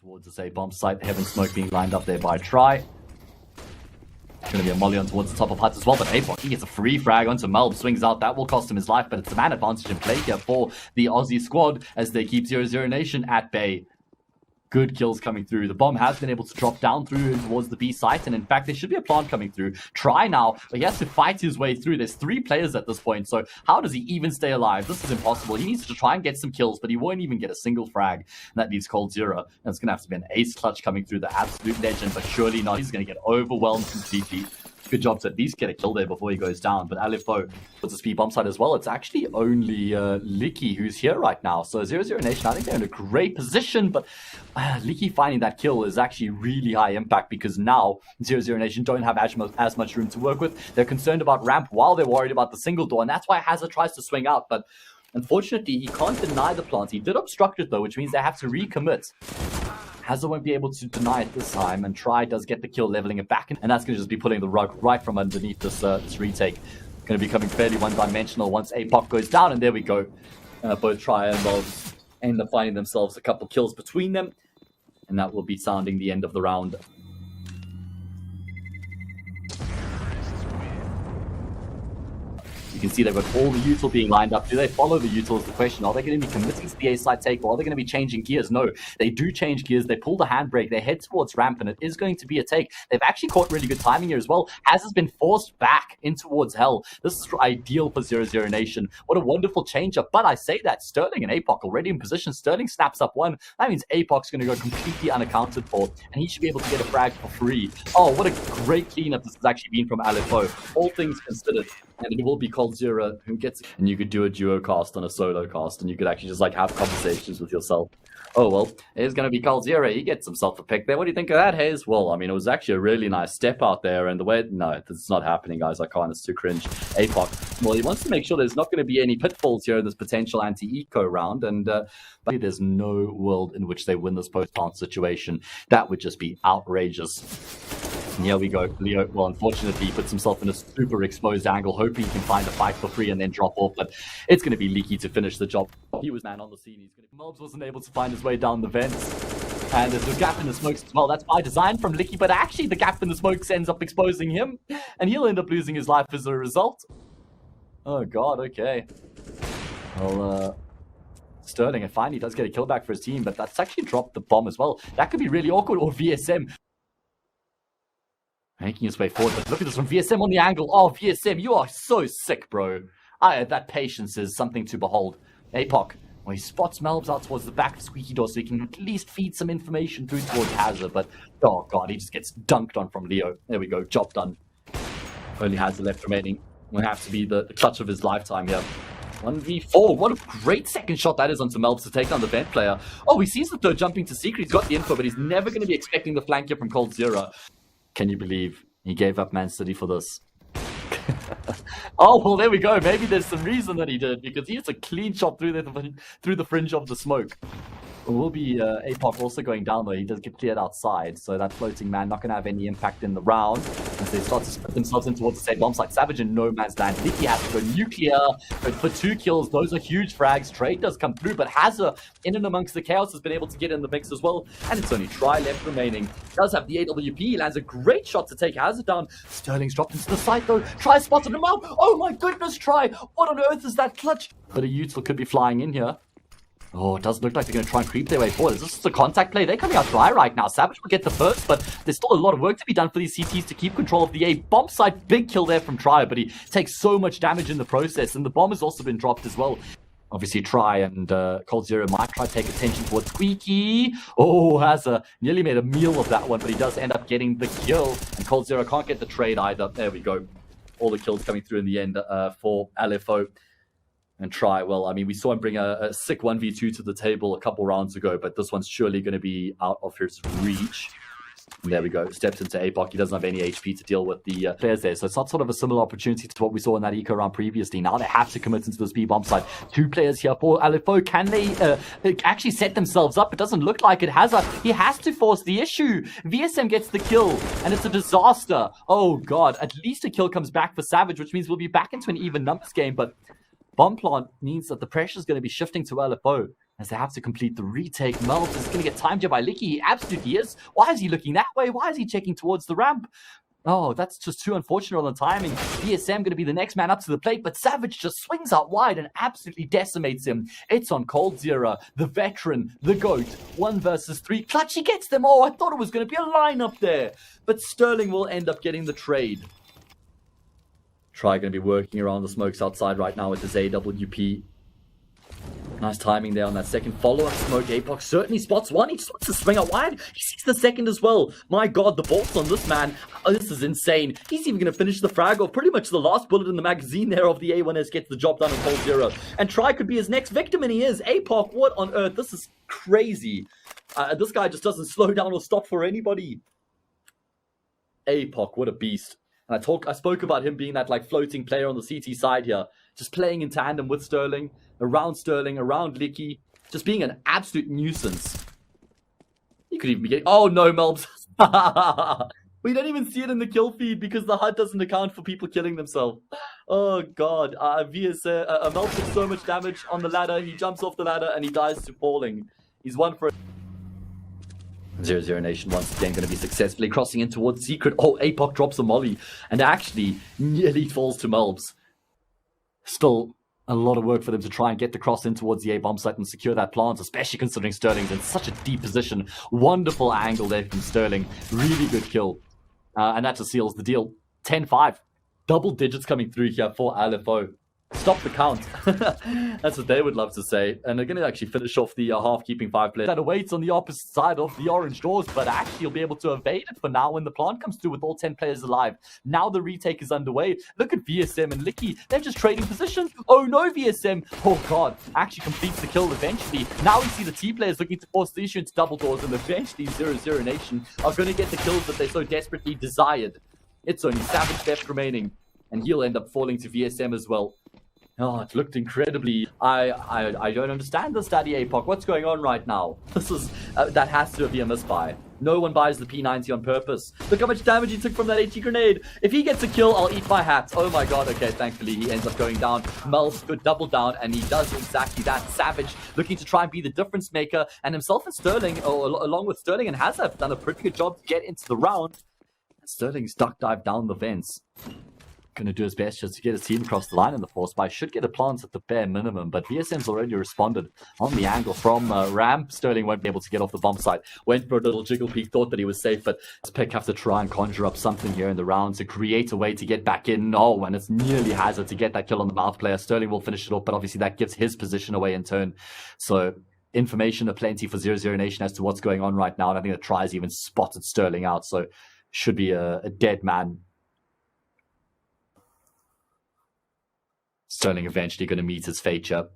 towards the say bomb site. Heaven smoke being lined up there by Try. Going to be a molly on towards the top of Huts as well, but Apoc, he gets a free frag onto Melb, swings out. That will cost him his life, but it's a man advantage in play here for the Aussie squad as they keep 00Nation at bay. Good kills coming through. The bomb has been able to drop down through towards the B site, and in fact, there should be a plant coming through. Try now, but he has to fight his way through. There's 3 players at this point, so how does he even stay alive? This is impossible. He needs to try and get some kills, but he won't even get a single frag. And that leaves COLDZERA, and it's going to have to be an ace clutch coming through, the absolute legend, but surely not. He's going to get overwhelmed completely. Good job to at least get a kill there before he goes down. But LFO puts a speed bomb side as well. It's actually only leikkeet who's here right now. So 00Nation, I think they're in a great position. But leikkeet finding that kill is actually really high impact because now 00Nation don't have as much room to work with. They're concerned about ramp while they're worried about the single door. And that's why Hazard tries to swing out. But unfortunately, he can't deny the plant. He did obstruct it though, which means they have to recommit. Hazard won't be able to deny it this time, and Try does get the kill, leveling it back, and that's going to just be pulling the rug right from underneath this retake. Going to be becoming fairly one-dimensional once Apoc goes down, and there we go. Both Try and Melb end up finding themselves a couple kills between them, and that will be sounding the end of the round. You can see they've got all the util being lined up. Do they follow the util is the question. Are they going to be committing to the A side take, or are they going to be changing gears? No, they do change gears. They pull the handbrake. They head towards ramp, and it is going to be a take. They've actually caught really good timing here as well. Has been forced back in towards hell. This is ideal for 00Nation. What a wonderful change-up. But I say that Sterling and Apoc already in position. Sterling snaps up one. That means Apoc's going to go completely unaccounted for, and he should be able to get a frag for free. Oh, what a great cleanup this has actually been from LFO. All things considered. And it will be COLDZERA who gets it. And you could do a duo cast on a solo cast, and you could actually just like have conversations with yourself. Oh, well, it's going to be COLDZERA. He gets himself a pick there. What do you think of that, Hayes? Well, I mean, it was actually a really nice step out there. And the way... No, it's not happening, guys. I can't. It's too cringe. Apoc, well, he wants to make sure there's not going to be any pitfalls here in this potential anti-eco round. And but there's no world in which they win this post-plant situation. That would just be outrageous. And here we go. Leo, well, unfortunately, he puts himself in a super exposed angle, hoping he can find a fight for free and then drop off. But it's going to be leikkeet to finish the job. He was man on the scene. Melbs wasn't able to find his way down the vents. And there's a gap in the smokes as well. That's by design from leikkeet, but actually the gap in the smokes ends up exposing him. And he'll end up losing his life as a result. Oh, God, okay. Well, Sterling, finally does get a kill back for his team, but that's actually dropped the bomb as well. That could be really awkward. Or VSM. Making his way forward, but look at this from VSM on the angle. Oh, VSM, you are so sick, bro. That patience is something to behold. Apoc, well, he spots Melbs out towards the back of the squeaky door so he can at least feed some information through towards Hazard, but oh god, he just gets dunked on from Leo. There we go, job done. Only Hazard left remaining. Will have to be the clutch of his lifetime here. 1v4. What a great second shot that is onto Melbs to take down the vent player. Oh, he sees the third jumping to secret. He's got the info, but he's never going to be expecting the flank here from COLDZERA. Can you believe he gave up Man City for this? Oh, well, there we go. Maybe there's some reason that he did, because he hits a clean shot through the fringe of the smoke. It will be Apoc also going down, though. He does get cleared outside, so that floating man not going to have any impact in the round as they start to split themselves in towards the same bomb site. Savage in no man's land. leikkeet has to go nuclear, but for 2 kills, those are huge frags. Trade does come through, but Hazard, in and amongst the chaos, has been able to get in the mix as well, and it's only Try left remaining. Does have the AWP, he lands a great shot to take Hazard down. Sterling's dropped into the site, though. Try spotted him out. Oh my goodness, Try! What on earth is that clutch? But a util could be flying in here. Oh, it does look like they're going to try and creep their way forward. Is this just a contact play? They're coming out dry right now. Savage will get the first, but there's still a lot of work to be done for these CTs to keep control of the A. Bomb site, big kill there from Try, but he takes so much damage in the process, and the bomb has also been dropped as well. Obviously, Try and COLDZERA might try to take attention towards Squeaky. Oh, Hazard nearly made a meal of that one, but he does end up getting the kill, and COLDZERA can't get the trade either. There we go. All the kills coming through in the end for LFO. And Try, well, I mean, we saw him bring a sick 1v2 to the table a couple rounds ago, but this one's surely going to be out of his reach. And there we go. Steps into Apoc. He doesn't have any HP to deal with the players there. So it's not sort of a similar opportunity to what we saw in that eco round previously. Now they have to commit into the speed bomb side. 2 players here for LFO. Can they actually set themselves up? It doesn't look like it. Hazard, he has to force the issue. VSM gets the kill, and it's a disaster. Oh, God. At least a kill comes back for Savage, which means we'll be back into an even numbers game, but bomb plant means that the pressure is going to be shifting to LFO. as they have to complete the retake. Melbs is going to get timed here by leikkeet. He absolutely is. Why is he looking that way? Why is he checking towards the ramp? Oh, that's just too unfortunate on the timing. VSM going to be the next man up to the plate, but Savage just swings out wide and absolutely decimates him. It's on COLDZERA, the veteran, the GOAT. 1 versus 3. Clutch, he gets them all. I thought it was going to be a lineup there. But Sterling will end up getting the trade. Try going to be working around the smokes outside right now with his AWP. Nice timing there on that second follow-up smoke. Apoc certainly spots one. He just wants to swing out wide. He sees the second as well. My god, the bolts on this man. Oh, this is insane. He's even going to finish the frag off. Pretty much the last bullet in the magazine there of the A1S gets the job done on COLDZERA. And Try could be his next victim, and he is. Apoc, what on earth? This is crazy. This guy just doesn't slow down or stop for anybody. Apoc, what a beast. And I spoke about him being that like floating player on the CT side here. Just playing in tandem with Sterling, around leikkeet, just being an absolute nuisance. You could even be getting... Oh no, Melbs. We don't even see it in the kill feed because the HUD doesn't account for people killing themselves. Oh god. Melbs took so much damage on the ladder. He jumps off the ladder and he dies to falling. He's one for... 00Nation once again going to be successfully crossing in towards Secret. Oh, Apoc drops a molly and actually nearly falls to Melbs. Still a lot of work for them to try and get the cross in towards the A bomb site and secure that plant, especially considering Sterling's in such a deep position. Wonderful angle there from Sterling. Really good kill. And that just seals the deal. 10-5. Double digits coming through here for LFO. Stop the count. That's what they would love to say. And they're going to actually finish off the half keeping 5 players that awaits on the opposite side of the orange doors, but actually you'll be able to evade it for now when the plant comes through with all 10 players alive. Now the retake is underway. Look at VSM and leikkeet. They're just trading positions. Oh no, VSM. Oh god. Actually completes the kill eventually. Now we see the T players looking to force the issue into double doors, and eventually 00Nation are going to get the kills that they so desperately desired. It's only Savage left remaining, and he'll end up falling to VSM as well. Oh, it looked incredibly... I don't understand this, Daddy Apoc. What's going on right now? This is... that has to be a misbuy. No one buys the P90 on purpose. Look how much damage he took from that HE grenade. If he gets a kill, I'll eat my hat. Oh my god, okay, thankfully he ends up going down. Melbs could double down, and he does exactly that. Savage looking to try and be the difference maker, and himself and Sterling, along with Sterling and Hazard, have done a pretty good job to get into the round. Sterling's duck dive down the vents. Going to do his best just to get his team across the line in the force buy. Should get a plant at the bare minimum, but VSM's already responded on the angle from ramp. Sterling won't be able to get off the bomb site. Went for a little jiggle peek, thought that he was safe, but Pick have to try and conjure up something here in the round to create a way to get back in. Oh, and it's nearly Hazard to get that kill on the mouth player. Sterling will finish it off, but obviously that gives his position away in turn. So information aplenty for 00Nation as to what's going on right now, and I think the tries even spotted Sterling out, so should be a dead man. Sterling eventually going to meet his fate here.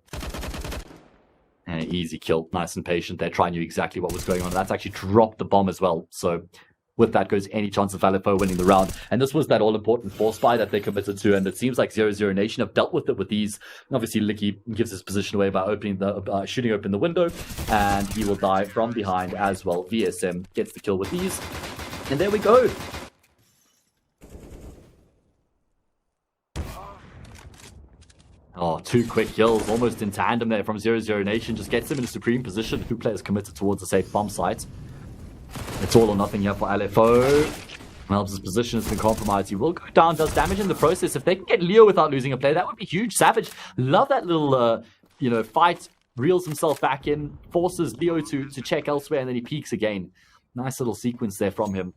And an easy kill. Nice and patient there. Try knew exactly what was going on. That's actually dropped the bomb as well. So with that goes any chance of LFO winning the round. And this was that all-important force buy that they committed to. And it seems like 00Nation have dealt with it with these. Obviously, leikkeet gives his position away by opening the shooting open the window. And he will die from behind as well. VSM gets the kill with these. And there we go. Oh, 2 quick kills, almost in tandem there from 00Nation. Just gets him in a supreme position. 2 players committed towards the safe bomb site. It's all or nothing here for LFO. Melbs' position has been compromised. He will go down, does damage in the process. If they can get Leo without losing a player, that would be huge. Savage, love that little, fight. Reels himself back in, forces Leo to check elsewhere, and then he peeks again. Nice little sequence there from him.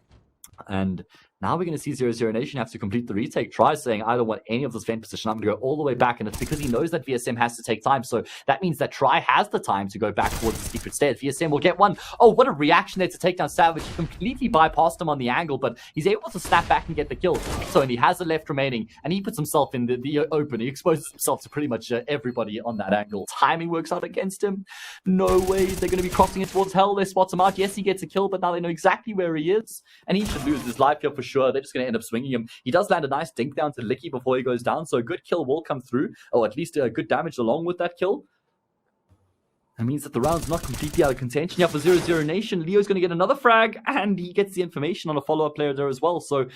And now we're going to see 00Nation have to complete the retake. Try saying, I don't want any of this vent position. I'm going to go all the way back. And it's because he knows that VSM has to take time. So that means that Try has the time to go back towards the secret stairs. VSM will get one. Oh, what a reaction there to take down Savage. He completely bypassed him on the angle, but he's able to snap back and get the kill. So and he has a left remaining, and he puts himself in the open. He exposes himself to pretty much everybody on that angle. Timing works out against him. No way. They're going to be crossing it towards hell. They spot him out. Yes, he gets a kill, but now they know exactly where he is. And he should lose his life here for sure. They're just going to end up swinging him. He does land a nice dink down to leikkeet before he goes down, so a good kill will come through, or at least good damage along with that kill. That means that the round's not completely out of contention. Yeah, for 00Nation, Leo's going to get another frag, and he gets the information on a follow-up player there as well. So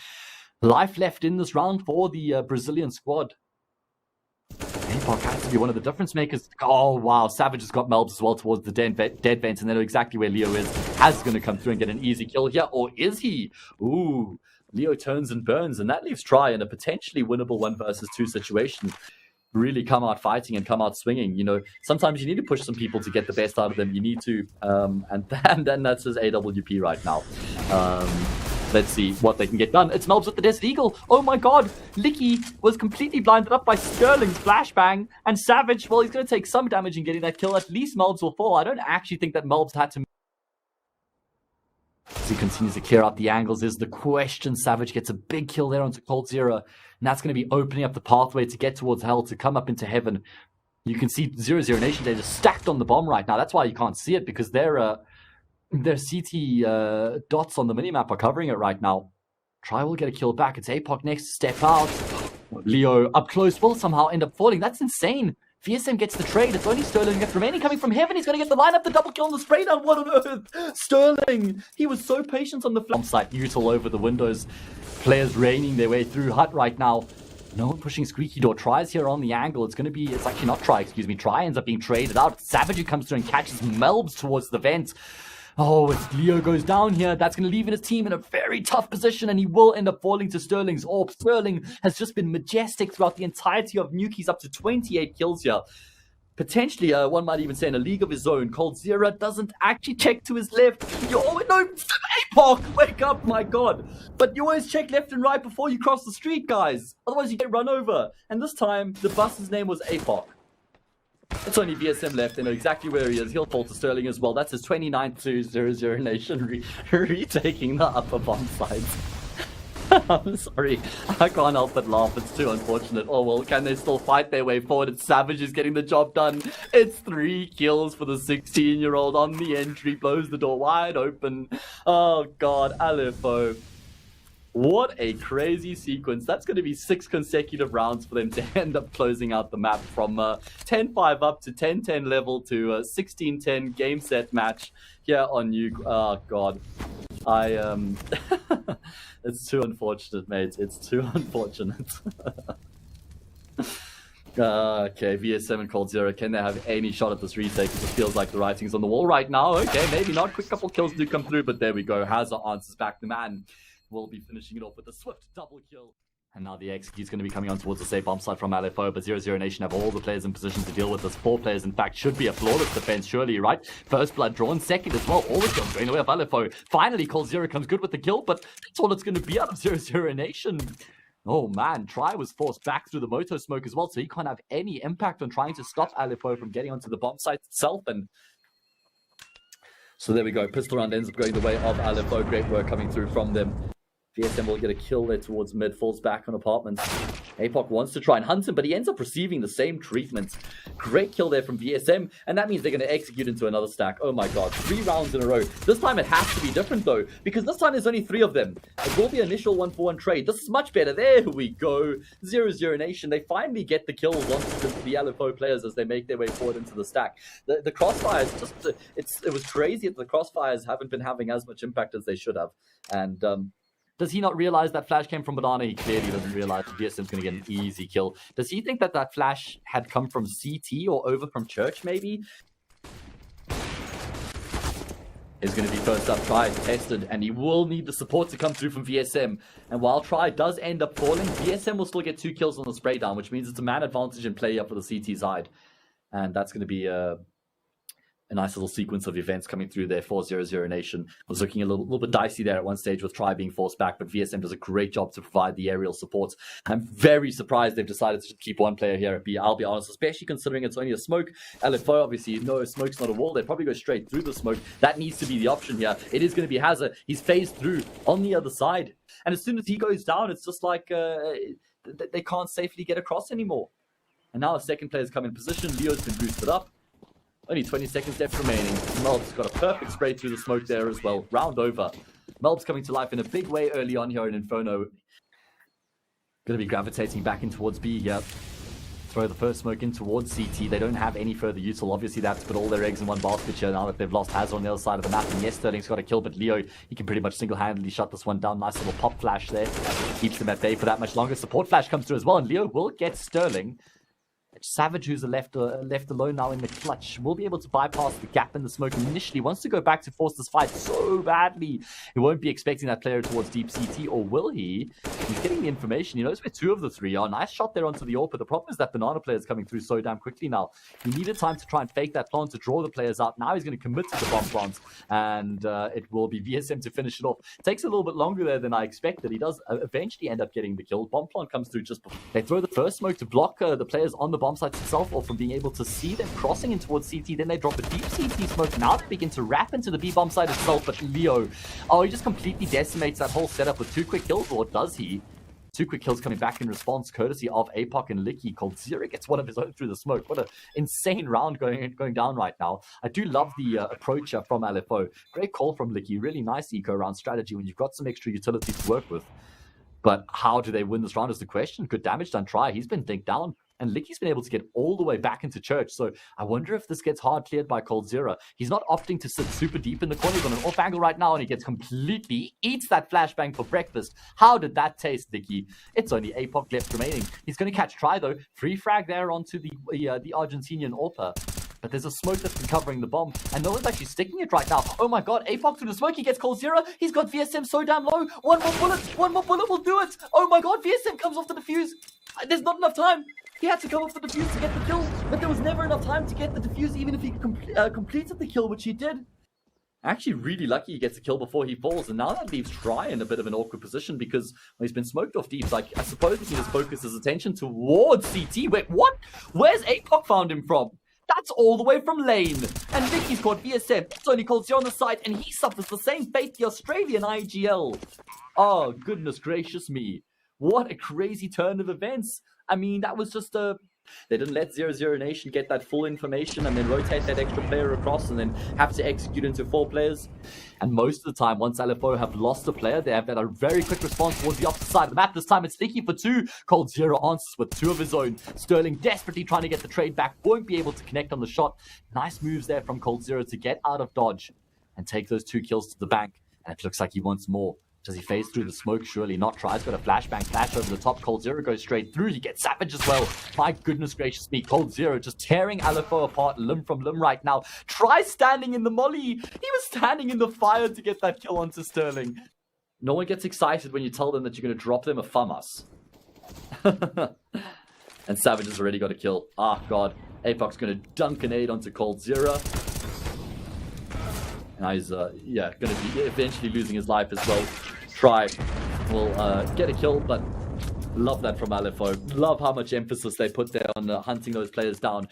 life left in this round for the Brazilian squad. APOC has to be one of the difference makers. Oh, wow. Savage has got Melbs as well towards the dead vents, and they know exactly where Leo is. Has going to come through and get an easy kill here, or is he? Ooh, Leo turns and burns, and that leaves Try in a potentially winnable 1 versus 2 situation. Really come out fighting and come out swinging. You know, sometimes you need to push some people to get the best out of them. You need to, and then that's his AWP right now. Let's see what they can get done. It's Melbs with the Desert Eagle. Oh my god. leikkeet was completely blinded up by Sterling's flashbang. And Savage, well, he's going to take some damage in getting that kill. At least Melbs will fall. I don't actually think that Melbs had to... As he continues to clear out the angles is the question. Savage gets a big kill there onto COLDZERA. And that's going to be opening up the pathway to get towards hell, to come up into heaven. You can see 00Nation, they're just stacked on the bomb right now. That's why you can't see it, because their CT dots on the minimap are covering it right now. Try will get a kill back. It's APOC next to step out. Leo up close will somehow end up falling. That's insane. VSM gets the trade. It's only Sterling left remaining. Coming from heaven, he's going to get the lineup, the double kill on the spray down. What on earth? Sterling! He was so patient on the flank site. Neutral over the windows. Players raining their way through hut right now. No one pushing Squeaky Door. Tries here on the angle. It's actually not Try, excuse me. Try ends up being traded out. Savage who comes through and catches Melbs towards the vent. Oh, if Leo goes down here, that's going to leave his team in a very tough position, and he will end up falling to Sterling's orb. Sterling has just been majestic throughout the entirety of Nuke. He's up to 28 kills here. Potentially, one might even say in a league of his own. COLDZERA doesn't actually check to his left. No, APOC, wake up, my god. But you always check left and right before you cross the street, guys. Otherwise, you get run over. And this time, the bus's name was APOC. It's only VSM left. They know exactly where he is. He'll fall to Sterling as well. That's his 29th to 00Nation retaking the upper bomb sides. I'm sorry. I can't help but laugh. It's too unfortunate. Oh, well, can they still fight their way forward? It's Savage who's getting the job done. It's 3 kills for the 16-year-old on the entry. Blows the door wide open. Oh, God. Alifo. What a crazy sequence. That's going to be 6 consecutive rounds for them to end up closing out the map from 10-5 up to 10-10 level to 16-10 game set match here on Nuke. Oh, God. It's too unfortunate, mate. It's too unfortunate. Okay, VSM and COLDZERA, can they have any shot at this retake? It just feels like the writing's on the wall right now. Okay, maybe not. Quick couple kills do come through, but there we go. Hazard answers back. The man will be finishing it off with a swift double kill. And now the execute's going to be coming on towards the safe bomb site from LFO, but 00Nation have all the players in position to deal with this. 4 players, in fact, should be a flawless defense, surely, right? First blood drawn, second as well. All the kills going the way of LFO. Finally, COLDZERA comes good with the kill, but that's all it's going to be out of 00Nation. Oh man, Try was forced back through the moto smoke as well, so he can't have any impact on trying to stop LFO from getting onto the bomb site itself. And so there we go. Pistol round ends up going the way of LFO. Great work coming through from them. VSM will get a kill there towards mid, falls back on apartments. APOC wants to try and hunt him, but he ends up receiving the same treatment. Great kill there from VSM, and that means they're going to execute into another stack. Oh my god, 3 rounds in a row. This time it has to be different though, because this time there's only 3 of them. It will be initial 1-for-1 trade. This is much better. There we go. 00Nation, they finally get the kills onto the LFO players as they make their way forward into the stack. The crossfires, it was crazy that the crossfires haven't been having as much impact as they should have. And does he not realize that flash came from Banana? He clearly doesn't realize VSM's going to get an easy kill. Does he think that that flash had come from CT or over from Church, maybe? Is going to be first up. Try tested, and he will need the support to come through from VSM. And while Try does end up falling, VSM will still get 2 kills on the spray down, which means it's a man advantage in play up for the CT side. And that's going to be a nice little sequence of events coming through there for 00Nation. Was looking a little bit dicey there at one stage with Try being forced back, but VSM does a great job to provide the aerial support. I'm very surprised they've decided to just keep one player here at B. I'll be honest, especially considering it's only a smoke. LFO, obviously, no, smoke's not a wall. They'd probably go straight through the smoke. That needs to be the option here. It is going to be Hazard. He's phased through on the other side. And as soon as he goes down, it's just like they can't safely get across anymore. And now a second player's come in position. Leo's been boosted up. Only 20 seconds left remaining. Melb's got a perfect spray through the smoke there as well. Round over. Melb's coming to life in a big way early on here in Inferno. Going to be gravitating back in towards B here. Throw the first smoke in towards CT. They don't have any further util. Obviously, they have to put all their eggs in one basket here now that they've lost Hazard on the other side of the map. And yes, Sterling's got a kill, but Leo, he can pretty much single-handedly shut this one down. Nice little pop flash there. Keeps them at bay for that much longer. Support flash comes through as well, and Leo will get Sterling. Savage, who's left alone now in the clutch, will be able to bypass the gap in the smoke initially. Wants to go back to force this fight so badly. He won't be expecting that player towards deep CT, or will he? He's getting the information. He knows where 2 of the 3 are. Nice shot there onto the AWP, but the problem is that Banana player is coming through so damn quickly now. He needed time to try and fake that plant to draw the players out. Now he's going to commit to the bomb plant, and it will be VSM to finish it off. Takes a little bit longer there than I expected. He does eventually end up getting the kill. Bomb plant comes through just before. They throw the first smoke to block the players on the bomb site itself, or from being able to see them crossing in towards CT. Then they drop a deep CT smoke. Now they begin to wrap into the B bomb site itself, but Leo, he just completely decimates that whole setup with 2 quick kills, or does he? 2 quick kills coming back in response, courtesy of APOC and leikkeet. COLDZERA gets one of his own through the smoke. What an insane round going down right now. I do love the approach from LFO. Great call from leikkeet. Really nice eco round strategy when you've got some extra utility to work with. But how do they win this round is the question. Good damage done try. He's been dinked down. And leikkeet's been able to get all the way back into church. So I wonder if this gets hard cleared by COLDZERA. He's not opting to sit super deep in the corner. He's on an off angle right now, and he gets completely eats that flashbang for breakfast. How did that taste, leikkeet? It's only APOC left remaining. He's going to catch try, though. Free frag there onto the Argentinian AWPer. But there's a smoke that's been covering the bomb, and no one's actually sticking it right now. Oh my god, APOC through the smoke, he gets COLDZERA. He's got VSM so damn low. One more bullet will do it. Oh my god, VSM comes off the defuse. There's not enough time. He had to come off the defuse to get the kill, but there was never enough time to get the defuse, even if he completed the kill, which he did. Actually really lucky he gets a kill before he falls, and now that leaves Try in a bit of an awkward position because he's been smoked off deep. Like, I suppose he can just focus his attention towards CT. Wait, what? Where's APOC found him from? That's all the way from lane. And leikkeet's caught VSM. It's only COLDZERA on the side, and he suffers the same fate the Australian IGL. Oh, goodness gracious me. What a crazy turn of events. I mean, that was just a... They didn't let 00Nation get that full information and then rotate that extra player across and then have to execute into 4 players. And most of the time, once LFO have lost a player, they have a very quick response towards the opposite side of the map. This time it's leikkeet for 2. COLDZERA answers with 2 of his own. Sterling desperately trying to get the trade back. Won't be able to connect on the shot. Nice moves there from COLDZERA to get out of dodge and take those 2 kills to the bank. And it looks like he wants more. Does he phase through the smoke? Surely not. Tries, got a flashbang flash over the top. COLDZERA goes straight through. He gets Savage as well. My goodness gracious me. COLDZERA just tearing LFO apart limb from limb right now. Tries standing in the molly. He was standing in the fire to get that kill onto Sterling. No one gets excited when you tell them that you're going to drop them a FAMAS. And Savage has already got a kill. Ah, God. APOC's going to dunk a nade onto COLDZERA. Now he's, going to be eventually losing his life as well. Try will get a kill, but love that from LFO. Love how much emphasis they put there on hunting those players down.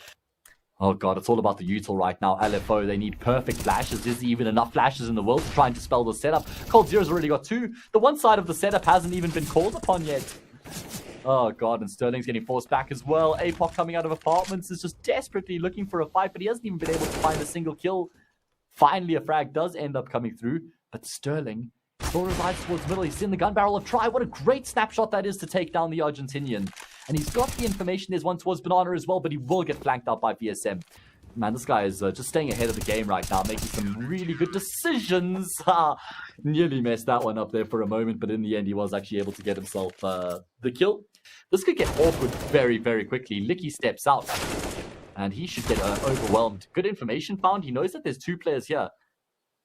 Oh god, it's all about the util right now. LFO, they need perfect flashes. Is there even enough flashes in the world to try and dispel the setup? COLDZERA's already got 2. The one side of the setup hasn't even been called upon yet. Oh god, and Sterling's getting forced back as well. APOC coming out of apartments is just desperately looking for a fight, but he hasn't even been able to find a single kill. Finally, a frag does end up coming through, but Sterling still resides towards the middle. He's in the gun barrel of Try. What a great snapshot that is to take down the Argentinian. And he's got the information. There's one towards Banana as well, but he will get flanked out by VSM. Man, this guy is just staying ahead of the game right now, making some really good decisions. Nearly messed that one up there for a moment, but in the end, he was actually able to get himself the kill. This could get awkward very, very quickly. leikkeet steps out. And he should get overwhelmed. Good information found. He knows that there's 2 players here.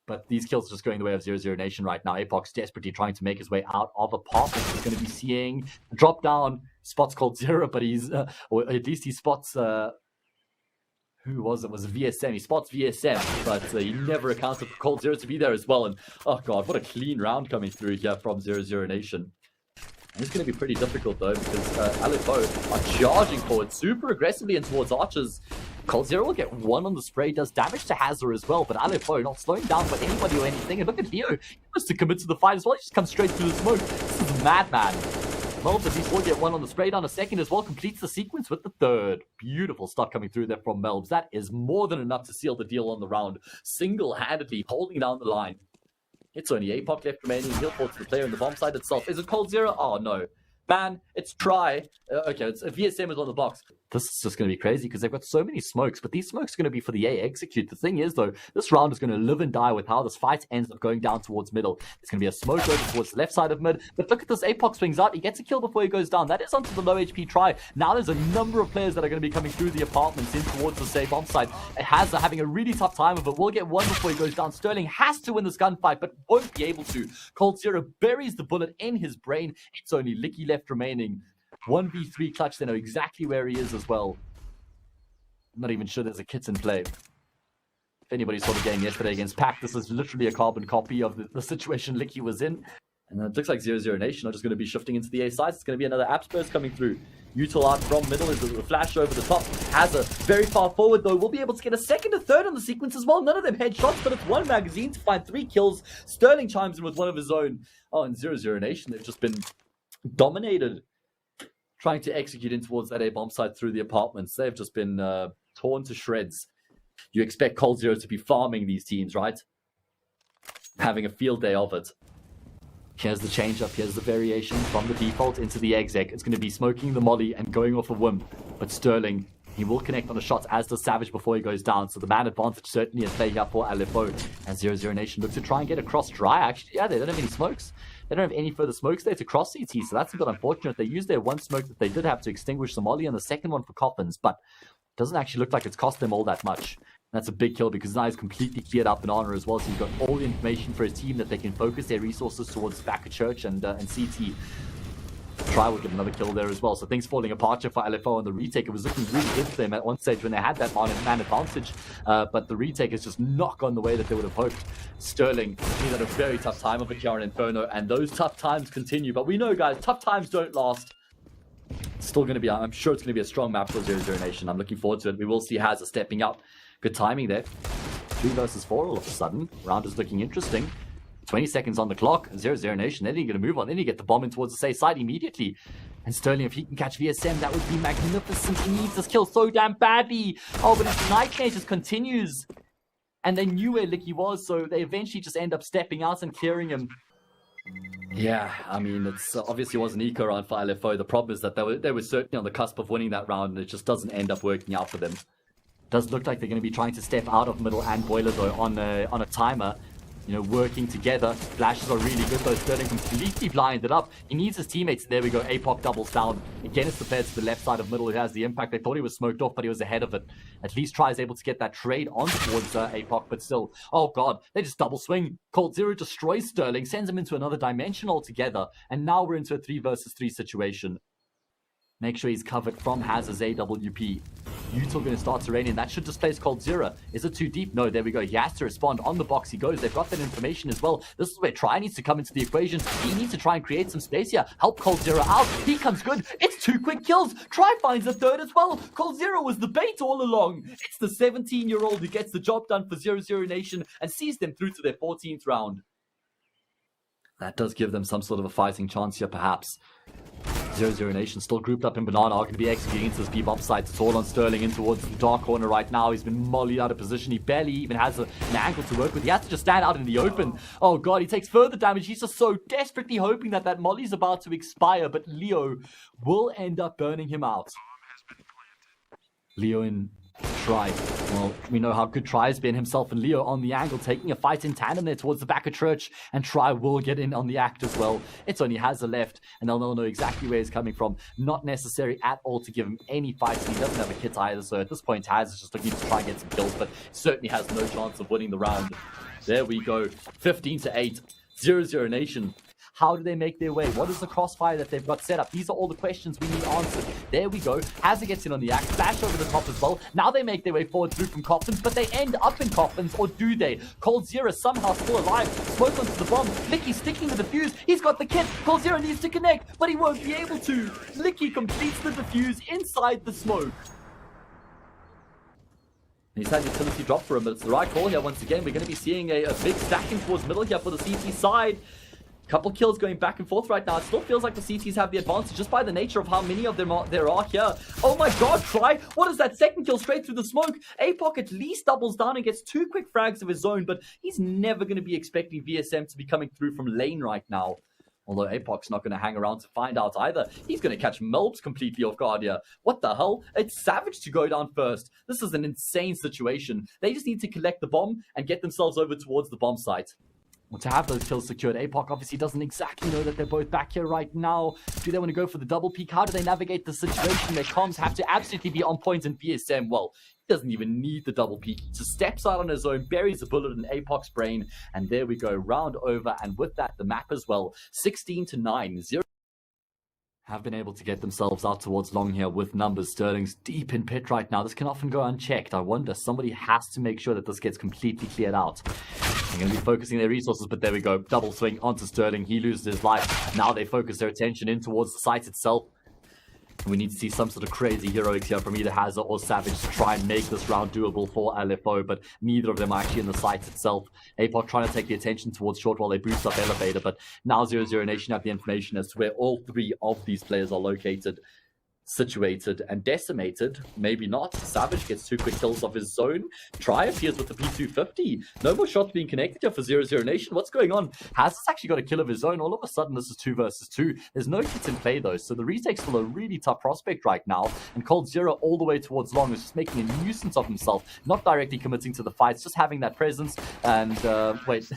But these kills are just going the way of 00Nation right now. APOC's desperately trying to make his way out of apartments. He's going to be seeing a drop down. Spots COLDZERA, but he's... or at least he spots... who was it? Was it VSM? He spots VSM, but he never accounted for COLDZERA to be there as well. And, oh god, what a clean round coming through here from 00Nation. It's going to be pretty difficult though, because LFO are charging forward super aggressively and towards Archers. COLDZERA will get 1 on the spray, does damage to Hazard as well, but LFO not slowing down for anybody or anything. And look at Leo, he wants to commit to the fight as well. He just comes straight through the smoke. This is madman. Well, but these will get 1 on the spray down a second as well, completes the sequence with the 3rd. Beautiful stuff coming through there from Melbs. That is more than enough to seal the deal on the round. Single-handedly holding down the line. It's only APOC left remaining. He'll fall to the player in the bomb side itself. Is it COLDZERA? Oh, no. Man, it's Try. Okay, it's VSM is on the box. This is just going to be crazy because they've got so many smokes, but these smokes are going to be for the A execute. The thing is, though, this round is going to live and die with how this fight ends up going down towards middle. There's going to be a smoke over towards the left side of mid, but look at this. APOC swings out. He gets a kill before he goes down. That is onto the low HP try. Now there's a number of players that are going to be coming through the apartments in towards the safe bomb site. Hazza having a really tough time of it. Will get one before he goes down. Sterling has to win this gunfight, but won't be able to. COLDZERA buries the bullet in his brain. It's only leikkeet left remaining. 1v3 clutch. They know exactly where he is as well. I'm not even sure there's a kit in play. If anybody saw the game yesterday against Pack, this is literally a carbon copy of the situation leikkeet was in. And it looks like 00Nation are just going to be shifting into the A sides. It's going to be another apps burst coming through. nykytilan from middle is a flash over the top. Hazza very far forward though. Will be able to get a second or third on the sequence as well. None of them headshots, but it's one magazine to find 3 kills. Sterling chimes in with one of his own. Oh, and 00Nation, they've just been dominated. Trying to execute in towards that A bomb site through the apartments. They've just been torn to shreds. You expect COLDZERA to be farming these teams, right? Having a field day of it. Here's the change up. Here's the variation from the default into the exec. It's going to be smoking the molly and going off a whim. But Sterling, he will connect on the shots, as does Savage before he goes down. So the man advantage certainly is playing up for LFO. And 00Nation looks to try and get across dry. Actually, yeah, they don't have any smokes. They don't have any further smokes there to cross CT, so that's a bit unfortunate. They used their one smoke that they did have to extinguish the molly and the second one for coffins, but it doesn't actually look like it's cost them all that much. That's a big kill because now he's completely cleared up in honor as well, so he's got all the information for his team that they can focus their resources towards back at church and CT. Try will get another kill there as well. So things falling apart here for LFO, and the retake, it was looking really good for them at one stage when they had that man advantage, but the retake has just not gone the way that they would have hoped. Sterling, he's had a very tough time of it here in Inferno, and those tough times continue. But we know, guys, tough times don't last. It's still going to be, I'm sure it's going to be a strong map for 00Nation. I'm looking forward to it. We will see Hazza stepping up. Good timing there. 3 versus 4 all of a sudden. Round is looking interesting. 20 seconds on the clock. 00Nation, then you're going to move on. Then you get the bomb in towards the safe side immediately. And Sterling, if he can catch VSM, that would be magnificent. He needs this kill so damn badly. Oh, but his Nightmare just continues. And they knew where leikkeet was, so they eventually just end up stepping out and clearing him. Yeah, I mean, it's obviously was an eco round for LFO. The problem is that they were certainly on the cusp of winning that round, and it just doesn't end up working out for them. Does look like they're going to be trying to step out of middle and boiler, though, on a timer. You know, working together. Flashes are really good, though. Sterling completely blinded up. He needs his teammates. There we go. APOC doubles down. Again, it's the player to the left side of middle who has the impact. They thought he was smoked off, but he was ahead of it. At least tries able to get that trade on towards APOC, but still. Oh, God. They just double swing. COLDZERA destroys Sterling, sends him into another dimension altogether. And now we're into a 3 versus 3 situation. Make sure he's covered from Hazza's AWP. nykytilan going to start terraining. That should displace COLDZERA. Is it too deep? No, there we go. He has to respond. On the box he goes. They've got that information as well. This is where Try needs to come into the equation. He needs to try and create some space here. Help COLDZERA out. He comes good. It's 2 quick kills. Try finds a third as well. COLDZERA was the bait all along. It's the 17-year-old who gets the job done for 00Nation and sees them through to their 14th round. That does give them some sort of a fighting chance here, perhaps. 00Nation still grouped up in Banana are going to be executing into this B-bomb site. It's all on Sterling in towards the dark corner right now. He's been mollied out of position. He barely even has an angle to work with. He has to just stand out in the open. Oh god, he takes further damage. He's just so desperately hoping that that molly's about to expire, but Leo will end up burning him out. Leo in Try. Well, we know how good Try has been. Himself and Leo on the angle, taking a fight in tandem there towards the back of church, and Try will get in on the act as well. It's only Hazza left, and they'll know exactly where he's coming from. Not necessary at all to give him any fights. He doesn't have a kit either, so at this point Hazza is just looking to try and get some kills, but certainly has no chance of winning the round. There we go. 15-8. 00Nation. How do they make their way? What is the crossfire that they've got set up? These are all the questions we need answered. There we go. Hazza gets in on the act. Flash over the top as well. Now they make their way forward through from coffins, but they end up in coffins, or do they? COLDZERA somehow still alive. Smoke onto the bomb. leikkeet sticking with the fuse. He's got the kit. COLDZERA needs to connect, but he won't be able to. leikkeet completes the defuse inside the smoke. He's had utility drop for him, but it's the right call here once again. We're going to be seeing a big stacking towards middle here for the CT side. Couple kills going back and forth right now. It still feels like the CTs have the advantage just by the nature of how many of them there are here. Oh my god, Try! What is that second kill straight through the smoke? APOC at least doubles down and gets 2 quick frags of his own, but he's never going to be expecting VSM to be coming through from lane right now. Although Apoc's not going to hang around to find out either. He's going to catch Melbs completely off guard here. What the hell? It's Savage to go down first. This is an insane situation. They just need to collect the bomb and get themselves over towards the bomb site. Well, to have those kills secured, Apoc obviously doesn't exactly know that they're both back here right now. Do they want to go for the double peek? How do they navigate the situation? Their comms have to absolutely be on point, and VSM, well, he doesn't even need the double peek. He just steps out on his own, buries a bullet in Apoc's brain, and there we go, round over. And with that, the map as well, 16-9, 0 have been able to get themselves out towards long here with numbers. Sterling's deep in pit right now. This can often go unchecked. I wonder, somebody has to make sure that this gets completely cleared out. They're going to be focusing their resources, but there we go. Double swing onto Sterling. He loses his life. Now they focus their attention in towards the site itself. We need to see some sort of crazy heroics here from either Hazard or Savage to try and make this round doable for LFO, but neither of them are actually in the site itself. Apoc trying to take the attention towards short while they boost up elevator, but now 00Nation have the information as to where all three of these players are located, situated, and decimated. Maybe not. Savage gets 2 quick kills of his own. Try appears with the P250. No more shots being connected here for 00Nation. What's going on? Has actually got a kill of his own. All of a sudden, this is 2 versus 2. There's no hits in play, though, so the retake's still a really tough prospect right now, and COLDZERA all the way towards long is just making a nuisance of himself, not directly committing to the fights, just having that presence, and wait,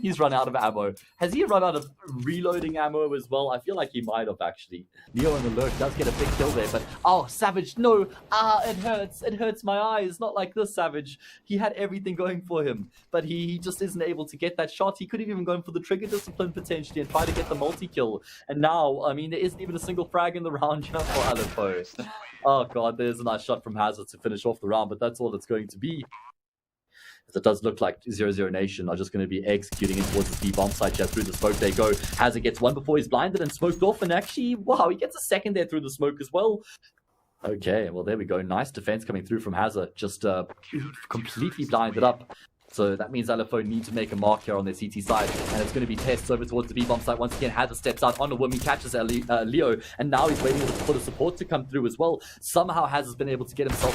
he's run out of ammo. Has he run out of reloading ammo as well? I feel like he might have, actually. Leo in the lurk does get a big kill there, but oh, Savage, no, it hurts my eyes. Not like this, Savage. He had everything going for him, but he just isn't able to get that shot. He could have even gone for the trigger discipline potentially and try to get the multi-kill, and now, I mean, there isn't even a single frag in the round for LFO. Oh god, there's a nice shot from Hazard to finish off the round, but that's all it's going to be. It does look like 00Nation are just going to be executing in towards the bomb site here. Through the smoke they go. Hazard gets one before he's blinded and smoked off, and actually, wow, he gets a second there through the smoke as well. Okay, well, there we go. Nice defense coming through from Hazard. Just completely blinded up. So that means LFO need to make a mark here on their CT side, and it's going to be tests over towards the B-bomb site. Once again, Hazard steps out on a woman, catches Leo, and now he's waiting for the support to come through as well. Somehow Hazard's been able to get himself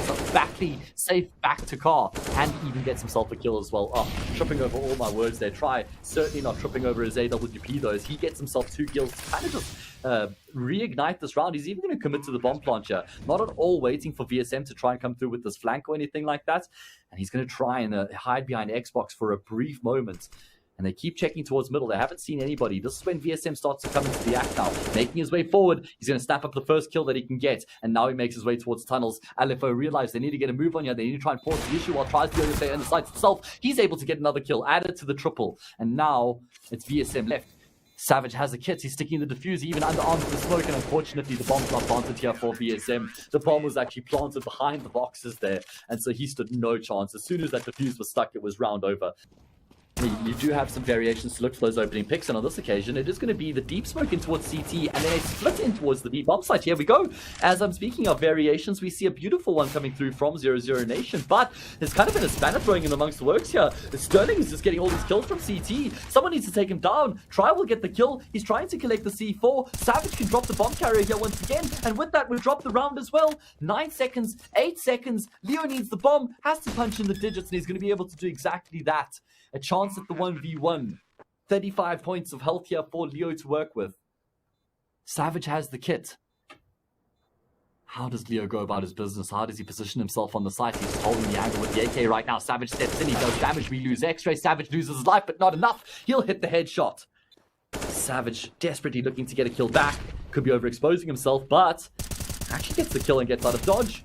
safe back to car, and even gets himself a kill as well. Oh, tripping over all my words there. Try certainly not tripping over his AWP though, as he gets himself 2 kills to kind of just reignite this round. He's even going to commit to the bomb plancher, not at all waiting for VSM to try and come through with this flank or anything like that. And he's going to try and hide behind Xbox for a brief moment. And they keep checking towards middle. They haven't seen anybody. This is when VSM starts to come into the act now. Making his way forward. He's going to snap up the first kill that he can get. And now he makes his way towards tunnels. LFO realize they need to get a move on here. They need to try and force the issue while tries to go in the site itself. He's able to get another kill. Added to the triple. And now it's VSM left. Savage has a kit. He's sticking the diffuser even under arms of the smoke, and unfortunately the bomb's not planted here for VSM. The bomb was actually planted behind the boxes there, and so he stood no chance. As soon as that diffuse was stuck, it was round over. You do have some variations to look for those opening picks, and on this occasion, it is going to be the deep smoke in towards CT, and then a split in towards the B bomb site. Here we go. As I'm speaking of variations, we see a beautiful one coming through from 00Nation, but there's kind of been a spanner throwing in amongst the works here. Sterling is just getting all these kills from CT. Someone needs to take him down. Try will get the kill. He's trying to collect the C4. Savage can drop the bomb carrier here once again, and with that, we'll drop the round as well. 9 seconds, 8 seconds. Leo needs the bomb, has to punch in the digits, and he's going to be able to do exactly that. A chance at the 1v1. 35 points of health here for Leo to work with. Savage has the kit. How does Leo go about his business? How does he position himself on the site? He's holding the angle with the AK right now. Savage steps in. He does damage. We lose X-ray. Savage loses his life, but not enough. He'll hit the headshot. Savage desperately looking to get a kill back. Could be overexposing himself, but actually gets the kill and gets out of dodge.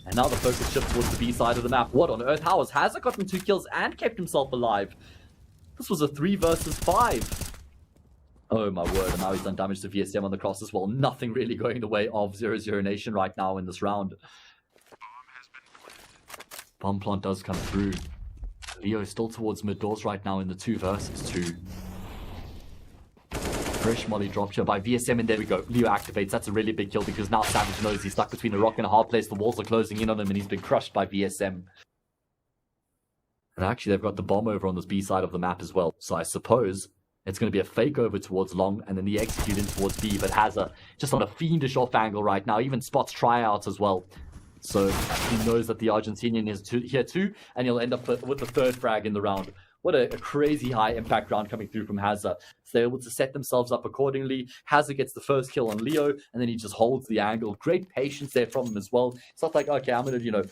And now the focus shifts towards the B side of the map. What on earth? How has Hazard gotten 2 kills and kept himself alive? This was a 3 versus 5. Oh my word, and now he's done damage to VSM on the cross as well. Nothing really going the way of 00Nation right now in this round. Bomb plant does come through. Leo still towards mid doors right now in the 2 versus 2. Fresh molly dropped here by VSM, and there we go. Leo activates. That's a really big kill because now Savage knows he's stuck between a rock and a hard place. The walls are closing in on him, and he's been crushed by VSM. And actually, they've got the bomb over on this B side of the map as well. So I suppose it's going to be a fake over towards long, and then the execute in towards B. But has just on a fiendish off angle right now. Even spots tryouts as well. So he knows that the Argentinian is here too, and he'll end up with the 3rd frag in the round. What a crazy high impact round coming through from Hazza. So they're able to set themselves up accordingly. Hazza gets the first kill on Leo, and then he just holds the angle. Great patience there from him as well. It's not like, okay, I'm going to,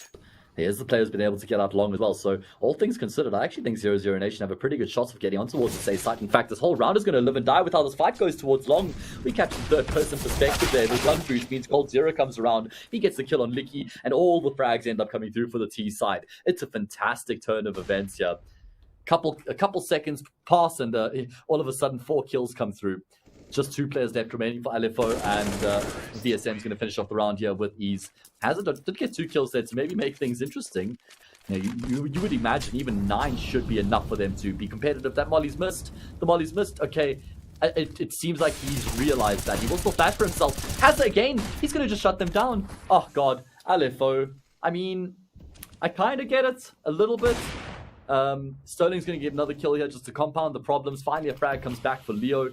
here's the player's been able to get out long as well. So all things considered, I actually think 00Nation have a pretty good shot of getting on towards the safe side. In fact, this whole round is going to live and die with how this fight goes towards long. We capture the third-person perspective there. The gun boost means COLDZERA comes around. He gets the kill on leikkeet, and all the frags end up coming through for the T side. It's a fantastic turn of events here. A couple seconds pass, and all of a sudden 4 kills come through. Just 2 players left remaining for LFO, and VSM is going to finish off the round here with ease. Hazard did get 2 kills there to maybe make things interesting. You would imagine even 9 should be enough for them to be competitive. That Molly's missed. The Molly's missed. Okay, it seems like he's realized that. He will still fight for himself. Hazard again. He's going to just shut them down. Oh, God. LFO. I mean, I kind of get it a little bit. Sterling's going to get another kill here just to compound the problems. Finally, a frag comes back for Leo.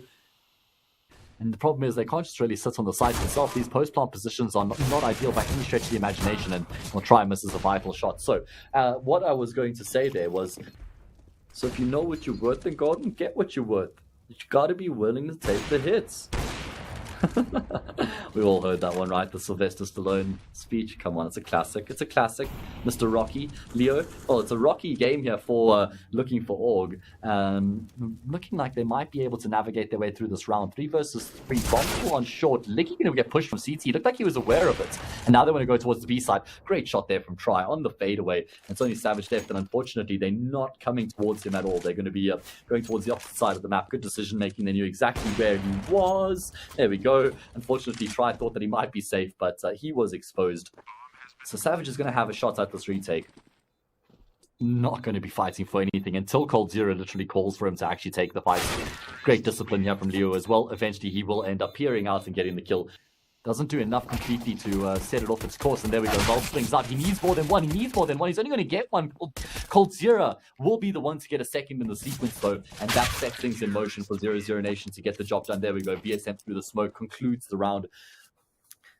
And the problem is they can't just really sit on the side themselves. These post-plant positions are not ideal by any stretch of the imagination, and will try and misses a vital shot. So what I was going to say there was, so if you know what you're worth, then go out and get what you're worth. You got to be willing to take the hits. We all heard that one, right? The Sylvester Stallone speech. Come on, it's a classic. It's a classic. Mr. Rocky. Leo. Oh, it's a rocky game here for LookingForOrg. Looking like they might be able to navigate their way through this round. 3 versus 3. Bomb on short. leikkeet going to get pushed from CT. Looked like he was aware of it. And now they want to go towards the B side. Great shot there from Try on the fadeaway. It's only Savage left, and unfortunately, they're not coming towards him at all. They're going to be going towards the opposite side of the map. Good decision making. They knew exactly where he was. There we go. Unfortunately, Try thought that he might be safe, but he was exposed. So Savage is going to have a shot at this retake. Not going to be fighting for anything until COLDZERA literally calls for him to actually take the fight. Great discipline here from Leo as well. Eventually, he will end up peering out and getting the kill. Doesn't do enough completely to set it off its course, and there we go. Valve swings out. He needs more than one. He needs more than one. He's only going to get one. COLDZERA will be the one to get a second in the sequence, though, and that sets things in motion for 00Nation to get the job done. There we go. VSM through the smoke concludes the round.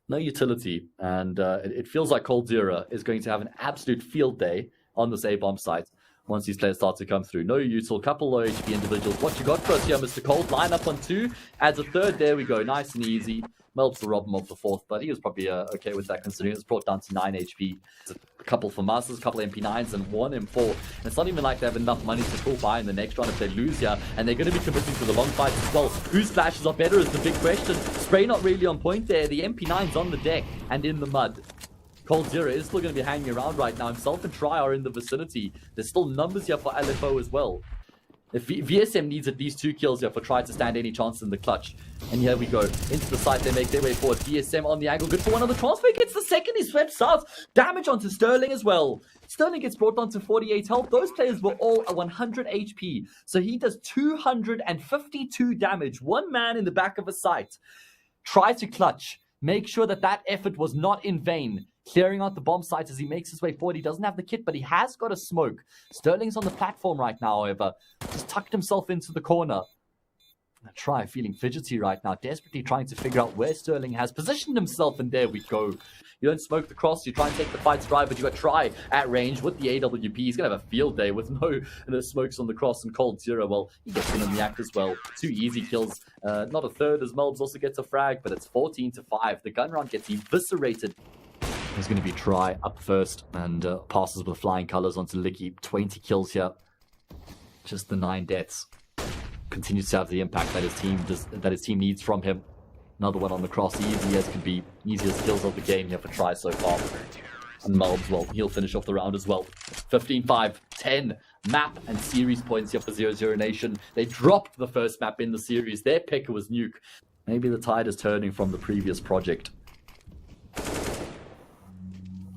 No utility, and it feels like COLDZERA is going to have an absolute field day on this A-bomb site once these players start to come through. No util, couple low HP individuals. What you got for us here, Mr. Cold? Line up on 2, adds a 3rd. There we go. Nice and easy. Melps will rob him of the 4th, but he was probably okay with that, considering it's brought down to 9 HP. It's a couple for Masters, a couple MP9s, and 1 M4. And it's not even like they have enough money to pull by in the next round if they lose here, and they're going to be committing to the long fights as well. Whose flashes are better is the big question. Spray not really on point there. The MP9's on the deck and in the mud. COLDZERA is still going to be hanging around right now. Himself and Try are in the vicinity. There's still numbers here for LFO as well. If VSM needs at least 2 kills here for Try to stand any chance in the clutch. And here we go. Into the site, they make their way forward. VSM on the angle. Good for one of the transfer. Gets the second. He swept south. Damage onto Sterling as well. Sterling gets brought down to 48 health. Those players were all at 100 HP. So he does 252 damage. One man in the back of a site. Try to clutch. Make sure that that effort was not in vain. Clearing out the bomb site as he makes his way forward. He doesn't have the kit, but he has got a smoke. Sterling's on the platform right now, however. Just tucked himself into the corner. Try feeling fidgety right now, desperately trying to figure out where Sterling has positioned himself, and there we go. You don't smoke the cross, you try and take the fight stride, but you got Try at range with the AWP. He's going to have a field day with no smokes on the cross, and COLDZERA, well, he gets in on the act as well. 2 easy kills, not a 3rd as Melbs also gets a frag, but it's 14-5. The gun round gets eviscerated. There's going to be Try up first, and passes with flying colors onto leikkeet. 20 kills here. Just the 9 deaths. Continues to have the impact that his team needs from him. Another one on the cross, easy as can be. Easiest kills of the game here for Try so far. And Melbs, well, he'll finish off the round as well. 15-5, 10 map and series points here for 00Nation. They dropped the first map in the series. Their pick was Nuke. Maybe the tide is turning from the previous project.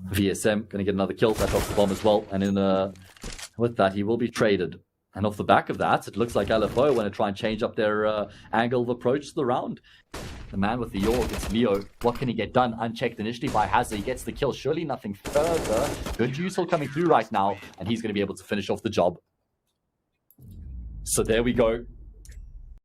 VSM going to get another kill. That drops the bomb as well. And with that, he will be traded. And off the back of that, it looks like LFO want to try and change up their angle of approach to the round. The man with the yaw gets Leo. What can he get done? Unchecked initially by Hazza. He gets the kill. Surely nothing further. Good util coming through right now. And he's going to be able to finish off the job. So there we go.